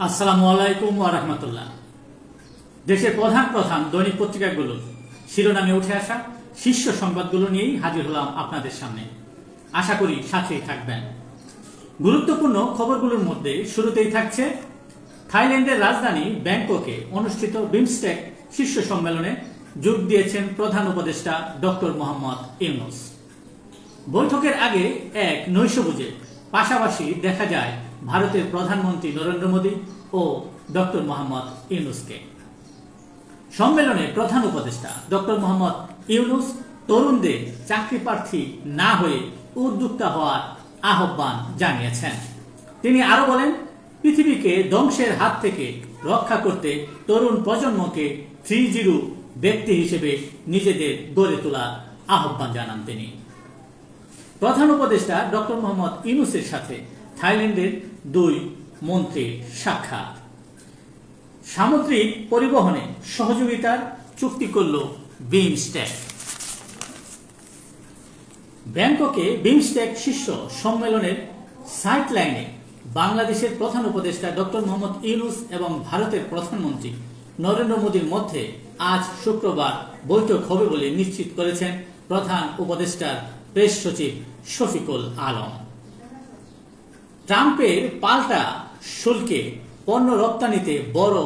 আসসালামু আলাইকুম ওয়া রাহমাতুল্লাহ। দেশের প্রধান প্রধান দৈনিক পত্রিকাগুলো শিরোনামে উঠে আসা শীর্ষ সংবাদগুলো নিয়েই হাজির হলাম আপনাদের সামনে। আশা করি সাথেই থাকবেন। গুরুত্বপূর্ণ খবরগুলোর মধ্যে শুরুতেই থাকছে থাইল্যান্ডের রাজধানী ব্যাংককে অনুষ্ঠিত বিমস্টেক শীর্ষ সম্মেলনে যোগ দিয়েছেন প্রধান উপদেষ্টা ডক্টর মোহাম্মদ ইউনূস। বৈঠকের আগে এক নৈশভোজে পাশাপাশি দেখা যায় ভারতের প্রধানমন্ত্রী নরেন্দ্র মোদী ও ডক্টর মোহাম্মদ ইউনূসকে। সম্মেলনে প্রধান উপদেষ্টা ডক্টর মোহাম্মদ ইউনূস তরুণদের চাকরি প্রার্থী না হয়ে উদ্যোক্তা হওয়ার আহ্বান জানিয়েছেন। তিনি আরো বলেন, পৃথিবীকে ধ্বংসের হাত থেকে রক্ষা করতে তরুণ প্রজন্মকে 3-0 ব্যক্তি হিসেবে নিজেদের গড়ে তোলার আহ্বান জানান তিনি। প্রধান উপদেষ্টা ডক্টর মোহাম্মদ ইউনূসের সাথে থাইল্যান্ডের 2 মন্ত্রীর সাক্ষাৎ। সামুদ্রিক পরিবহনে সহযোগিতার চুক্তি করল বিমস্টেক। ব্যাংককে বিমস্টেক শীর্ষ সম্মেলনের সাইডলাইনে বাংলাদেশের প্রধান উপদেষ্টা ডক্টর মোহাম্মদ ইউনূস এবং ভারতের প্রধানমন্ত্রী নরেন্দ্র মোদীর মধ্যে আজ শুক্রবার বৈঠক হবে বলে নিশ্চিত করেছেন প্রধান উপদেষ্টার প্রেস সচিব শফিকুল আলম। ট্রাম্পের পাল্টা শুল্কে পণ্য রপ্তানিতে বড়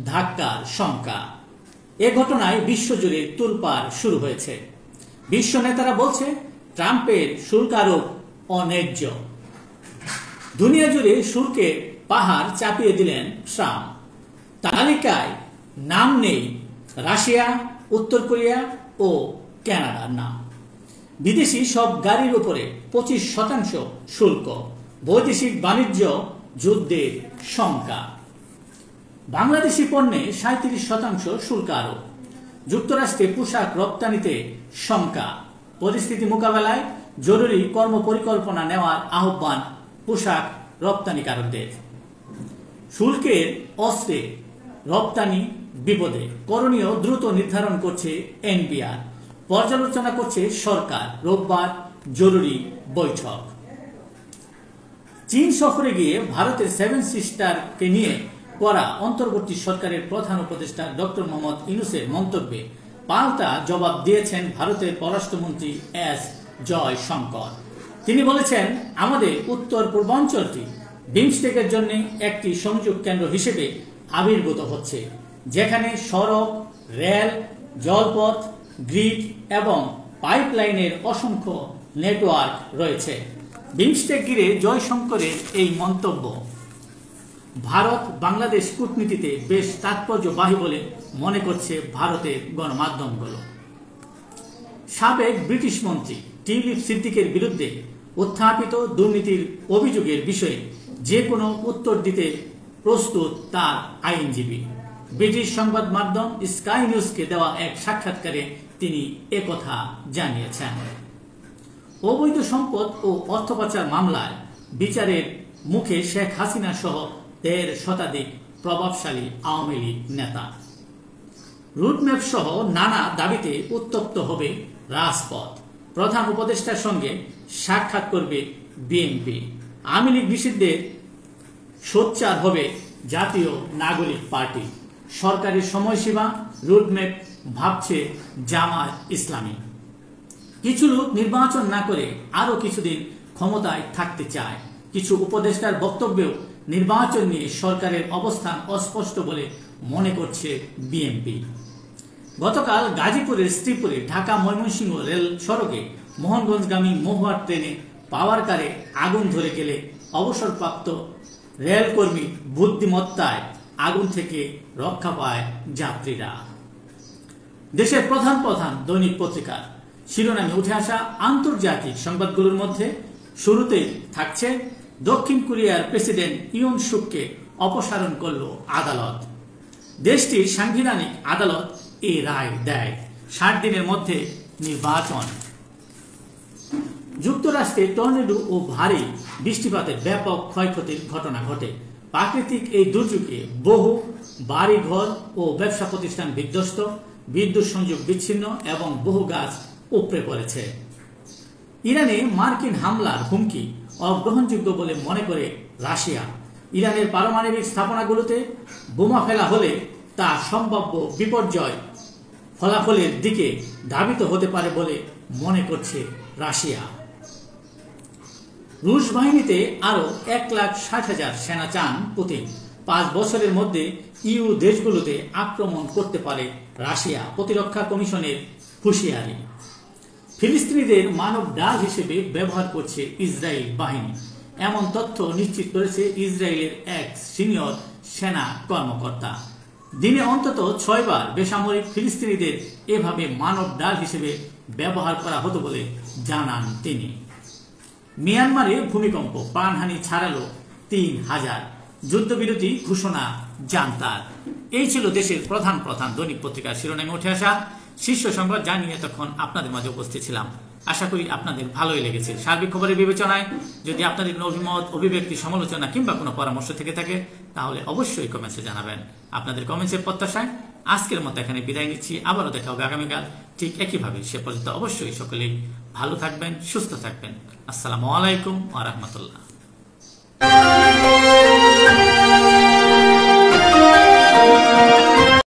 ধাক্কার শঙ্কা। এ ঘটনায় বিশ্বজুড়ে তোলপাড় শুরু হয়েছে। বিশ্ব নেতারা বলছে ট্রাম্পের শুল্ক আরোপ অন্যায্য। দুনিয়া জুড়ে শুল্কের পাহাড় চাপিয়ে দিলেন ট্রাম্প। তালিকায় নাম নেই রাশিয়া, উত্তর কোরিয়া ও কানাডার নাম। বিদেশি সব গাড়ির উপরে 25% শুল্ক। বৈদেশিক বাণিজ্য যুদ্ধের শঙ্কা। বাংলাদেশি পণ্যে 37% শুল্ক আরোপ। যুক্তরাষ্ট্রে পোশাক রপ্তানিতে শঙ্কা। পরিস্থিতি মোকাবেলায় জরুরি কর্মপরিকল্পনা নেওয়ার আহ্বান পোশাক রপ্তানিকারকদের। শুল্কের অস্ত্রে রপ্তানি বিপদে, করণীয় দ্রুত নির্ধারণ করছে এনবিআর। পর্যালোচনা করছে সরকার। রোববার জরুরি বৈঠক। চীন সফরে গিয়ে ভারতের 7 সিস্টারকে নিয়ে করা অন্তর্বর্তী সরকারের প্রধান উপদেষ্টা ডক্টর মোহাম্মদ ইউনূসের মন্তব্যে পাল্টা জবাব দিয়েছেন ভারতের পররাষ্ট্রমন্ত্রী এস জয়শঙ্কর। তিনি বলেছেন, আমাদের উত্তর পূর্বাঞ্চলটি বিমস্টেকের জন্য একটি সংযোগ কেন্দ্র হিসেবে আবির্ভূত হচ্ছে, যেখানে সড়ক, রেল, জলপথ, গ্রিড এবং পাইপলাইনের অসংখ্য নেটওয়ার্ক রয়েছে। বিমস্টেক ঘিরে জয়শঙ্করের এই মন্তব্য ভারত বাংলাদেশ কূটনীতিতে বেশ তাৎপর্যবাহী বলে মনে করছে ভারতের গণমাধ্যমগুলো। সাবেক ব্রিটিশ মন্ত্রী টিউলিপ সিদ্দিকের বিরুদ্ধে উত্থাপিত দুর্নীতির অভিযোগের বিষয়ে যে কোনো উত্তর দিতে প্রস্তুত তার আইনজীবী। ব্রিটিশ সংবাদ মাধ্যম স্কাই নিউজকে দেওয়া এক সাক্ষাৎকারে তিনি একথা জানিয়েছেন। অবৈধ সম্পদ ও অর্থ পাচার মামলায় বিচারের মুখে শেখ হাসিনা সহ 1.5 শতাধিক প্রভাবশালী আওয়ামী লীগ নেতা। রুটম্যাপ সহ নানা দাবিতে উত্তপ্ত হবে রাজপথ। প্রধান উপদেষ্টার সঙ্গে সাক্ষাৎ করবে বিএনপি। আওয়ামী লীগ নিষিদ্ধের সোচ্চার হবে জাতীয় নাগরিক পার্টি। সরকারের সময়সীমা রুটম্যাপ ভাবছে জামায়াত ইসলামী। কিছু লোক নির্বাচন না করে আরো কিছুদিন ক্ষমতায় থাকতে চায়। কিছু উপদেষ্টার বক্তব্যেও নির্বাচন নিয়ে সরকারের অবস্থান অস্পষ্ট বলে মনে করছে বিএনপি। গতকাল গাজীপুরের শ্রীপুরে ঢাকা ময়মনসিংহ রেল সড়কে মোহনগঞ্জগামী মহুয়ার ট্রেনে পাওয়ার কারে আগুন ধরে গেলে অবসরপ্রাপ্ত রেলকর্মী বুদ্ধিমত্তায় আগুন থেকে রক্ষা পায় যাত্রীরা। দেশের প্রধান প্রধান দৈনিক পত্রিকার শিরোনামে উঠে আসা আন্তর্জাতিক সংবাদগুলোর মধ্যে শুরুতেই থাকছে, দক্ষিণ কোরিয়ার প্রেসিডেন্ট ইয়ন সুককে অপসারণ করল আদালত। দেশটির সাংবিধানিক আদালত এই রায় দেয়। 60 দিনের মধ্যে নির্বাচন। যুক্তরাষ্ট্রে টর্নেডো ও ভারী বৃষ্টিপাতে ব্যাপক ক্ষয়ক্ষতির ঘটনা ঘটে। প্রাকৃতিক এই দুর্যোগে বহু বাড়িঘর ও ব্যবসা প্রতিষ্ঠান বিধ্বস্ত, বিদ্যুৎ সংযোগ বিচ্ছিন্ন এবং বহু গাছ উপড়ে পড়েছে। ইরানে মার্কিন হামলার হুমকি অগ্রহণযোগ্য বলে মনে করে রাশিয়া। ইরানের পারমাণবিক স্থাপনাগুলোতে বোমা ফেলা হলে তা সম্ভাব্য বিপর্যয় ফলাফলের দিকে ধাবিত হতে পারে বলে মনে করছে রাশিয়া। রুশ বাহিনীতে আরো 1,60,000 সেনা চান পুতিন। 5 বছরের মধ্যে ইউ দেশগুলোতে আক্রমণ করতে পারে রাশিয়া, প্রতিরক্ষা কমিশনের হুঁশিয়ারি। ফিলিস্তিনিদের মানব ডাল হিসেবে ব্যবহার করছে ইসরায়েল বাহিনী, এমন তথ্য নিশ্চিত করেছে ইসরায়েলের এক সিনিয়র সেনা কর্মকর্তা। দিনে অন্তত 6 বার বেসামরিক ফিলিস্তিনিদের এভাবে মানব ডাল হিসেবে ব্যবহার করা হতো বলে জানান তিনি। মিয়ানমারে ভূমিকম্প, প্রাণহানি ছাড়ালো 3,000, যুদ্ধবিরতি ঘোষণা জান্তার। এই ছিল দেশের প্রধান প্রধান দৈনিক পত্রিকার শিরোনামে উঠে আসা শীর্ষ সংবাদ, যা নিয়ে এতক্ষণ আপনাদের মাঝে উপস্থিত ছিলাম। আশা করি আপনাদের ভালোই লেগেছে। সার্বিক খবরের বিবেচনায় যদি আপনাদের কোনো অভিমত, অভিব্যক্তি, সমালোচনা কিংবা কোনো পরামর্শ থেকে থাকে তাহলে অবশ্যই কমেন্টসে জানাবেন। আপনাদের কমেন্টসের প্রত্যাশায় আজকের মতো এখানে বিদায় নিচ্ছি। আবারও দেখা হবে আগামীকাল ঠিক একইভাবে। সে পর্যন্ত অবশ্যই সকলেই ভালো থাকবেন, সুস্থ থাকবেন। আসসালামু আলাইকুম ওয়া রাহমাতুল্লাহ।